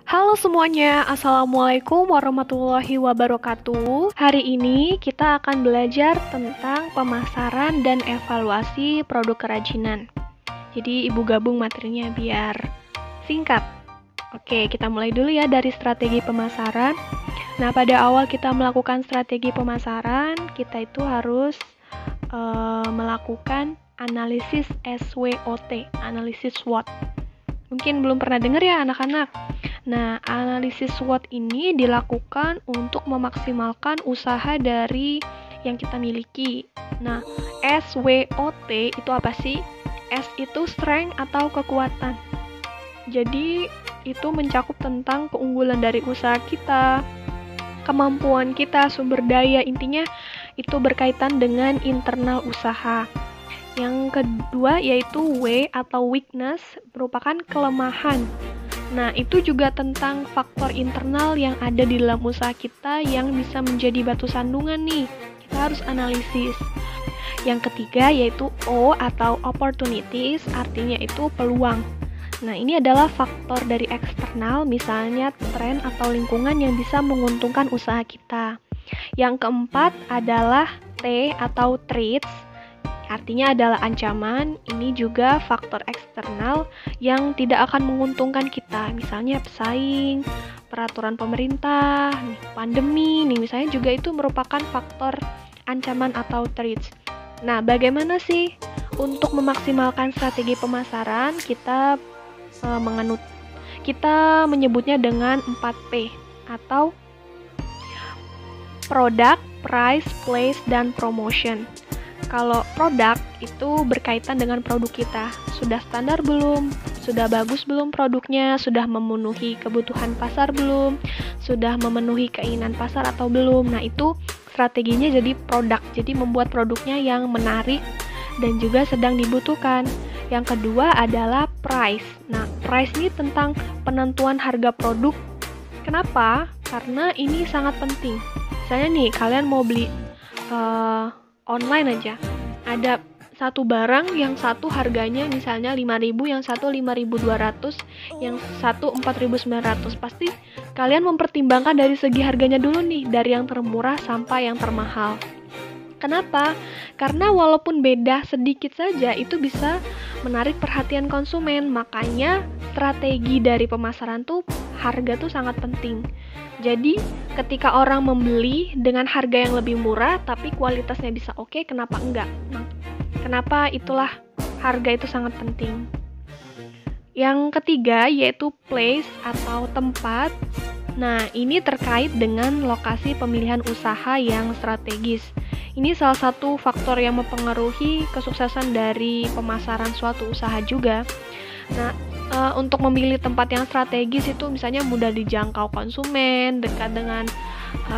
Halo semuanya, Assalamualaikum warahmatullahi wabarakatuh. Hari ini kita akan belajar tentang pemasaran dan evaluasi produk kerajinan. Jadi ibu gabung materinya biar singkat. Oke, kita mulai dulu ya dari strategi pemasaran. Nah, pada awal kita melakukan strategi pemasaran, kita itu harus melakukan analisis SWOT, analisis SWOT. Mungkin belum pernah dengar ya anak-anak. Nah, analisis SWOT ini dilakukan untuk memaksimalkan usaha dari yang kita miliki. Nah, SWOT itu apa sih? S itu strength atau kekuatan. Jadi, itu mencakup tentang keunggulan dari usaha kita, kemampuan kita, sumber daya, intinya itu berkaitan dengan internal usaha. Yang kedua yaitu W atau weakness, merupakan kelemahan. Nah, itu juga tentang faktor internal yang ada di dalam usaha kita yang bisa menjadi batu sandungan nih. Kita harus analisis. Yang ketiga yaitu O atau opportunities, artinya itu peluang. Nah, ini adalah faktor dari eksternal, misalnya tren atau lingkungan yang bisa menguntungkan usaha kita. Yang keempat adalah T atau threats, artinya adalah ancaman. Ini juga faktor eksternal yang tidak akan menguntungkan kita, misalnya pesaing, peraturan pemerintah, pandemi, misalnya juga itu merupakan faktor ancaman atau threats. Nah, bagaimana sih untuk memaksimalkan strategi pemasaran? Kita menyebutnya dengan 4P atau product, price, place, dan promotion. Kalau produk itu berkaitan dengan produk kita. Sudah standar belum? Sudah bagus belum produknya? Sudah memenuhi kebutuhan pasar belum? Sudah memenuhi keinginan pasar atau belum? Nah, itu strateginya jadi produk. Jadi membuat produknya yang menarik dan juga sedang dibutuhkan. Yang kedua adalah price. Nah, price ini tentang penentuan harga produk. Kenapa? Karena ini sangat penting. Misalnya nih, kalian mau beli online aja, ada satu barang yang satu harganya misalnya 5.000, yang satu 5.200, yang satu 4.900. Pasti kalian mempertimbangkan dari segi harganya dulu nih, dari yang termurah sampai yang termahal. Kenapa? Karena walaupun beda sedikit saja, itu bisa menarik perhatian konsumen. Makanya strategi dari pemasaran tuh, harga tuh sangat penting. Jadi, ketika orang membeli dengan harga yang lebih murah, tapi kualitasnya bisa oke, kenapa enggak? Nah, kenapa itulah harga itu sangat penting. Yang ketiga, yaitu place atau tempat. Nah, ini terkait dengan lokasi pemilihan usaha yang strategis. Ini salah satu faktor yang mempengaruhi kesuksesan dari pemasaran suatu usaha juga. Nah, untuk memilih tempat yang strategis itu misalnya mudah dijangkau konsumen, dekat dengan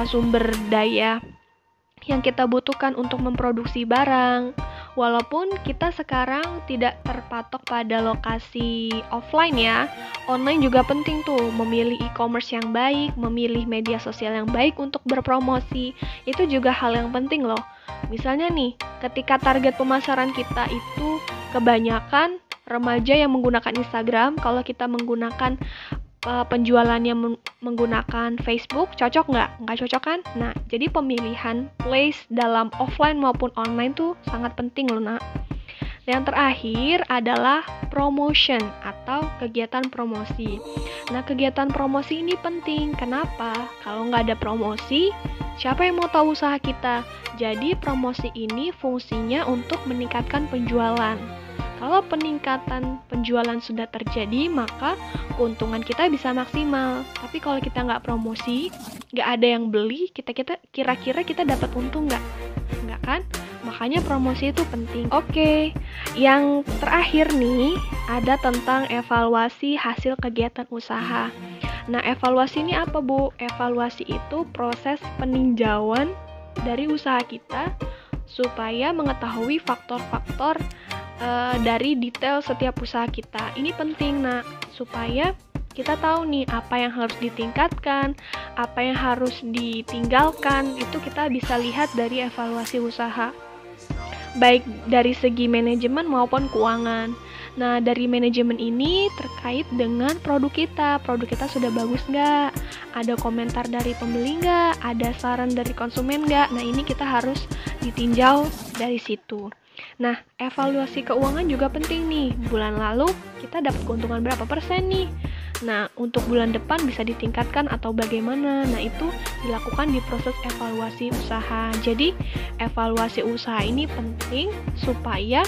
sumber daya yang kita butuhkan untuk memproduksi barang. Walaupun kita sekarang tidak terpatok pada lokasi offline ya, online juga penting tuh, memilih e-commerce yang baik, memilih media sosial yang baik untuk berpromosi, itu juga hal yang penting loh. Misalnya nih, ketika target pemasaran kita itu kebanyakan remaja yang menggunakan Instagram, kalau kita menggunakan penjualannya menggunakan Facebook, cocok nggak? Nggak cocok kan? Nah, jadi pemilihan place dalam offline maupun online tuh sangat penting loh, nak. Yang terakhir adalah promotion atau kegiatan promosi. Nah, kegiatan promosi ini penting. Kenapa? Kalau nggak ada promosi, siapa yang mau tahu usaha kita? Jadi, promosi ini fungsinya untuk meningkatkan penjualan. Kalau peningkatan penjualan sudah terjadi, maka keuntungan kita bisa maksimal. Tapi kalau kita nggak promosi, nggak ada yang beli, kira-kira kita dapat untung nggak? Nggak kan? Makanya promosi itu penting. Oke, yang terakhir nih, ada tentang evaluasi hasil kegiatan usaha. Nah, evaluasi ini apa, Bu? Evaluasi itu proses peninjauan dari usaha kita supaya mengetahui faktor-faktor dari detail setiap usaha kita. Ini penting, nak, supaya kita tahu nih apa yang harus ditingkatkan, apa yang harus ditinggalkan. Itu kita bisa lihat dari evaluasi usaha. baik dari segi manajemen maupun keuangan. Nah, dari manajemen ini terkait dengan produk kita sudah bagus nggak? Ada komentar dari pembeli nggak? Ada saran dari konsumen nggak? Nah, ini kita harus ditinjau dari situ. Nah, evaluasi keuangan juga penting nih. Bulan lalu kita dapat keuntungan berapa persen nih? Nah, untuk bulan depan bisa ditingkatkan atau bagaimana? Nah, itu dilakukan di proses evaluasi usaha. Jadi, evaluasi usaha ini penting supaya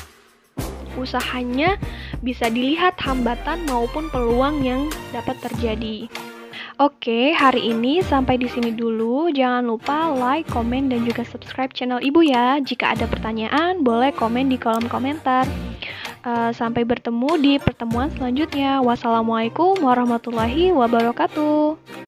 usahanya bisa dilihat hambatan maupun peluang yang dapat terjadi. Oke, hari ini sampai di sini dulu. Jangan lupa like, komen, dan juga subscribe channel Ibu ya. Jika ada pertanyaan, boleh komen di kolom komentar. Sampai bertemu di pertemuan selanjutnya. Wassalamualaikum warahmatullahi wabarakatuh.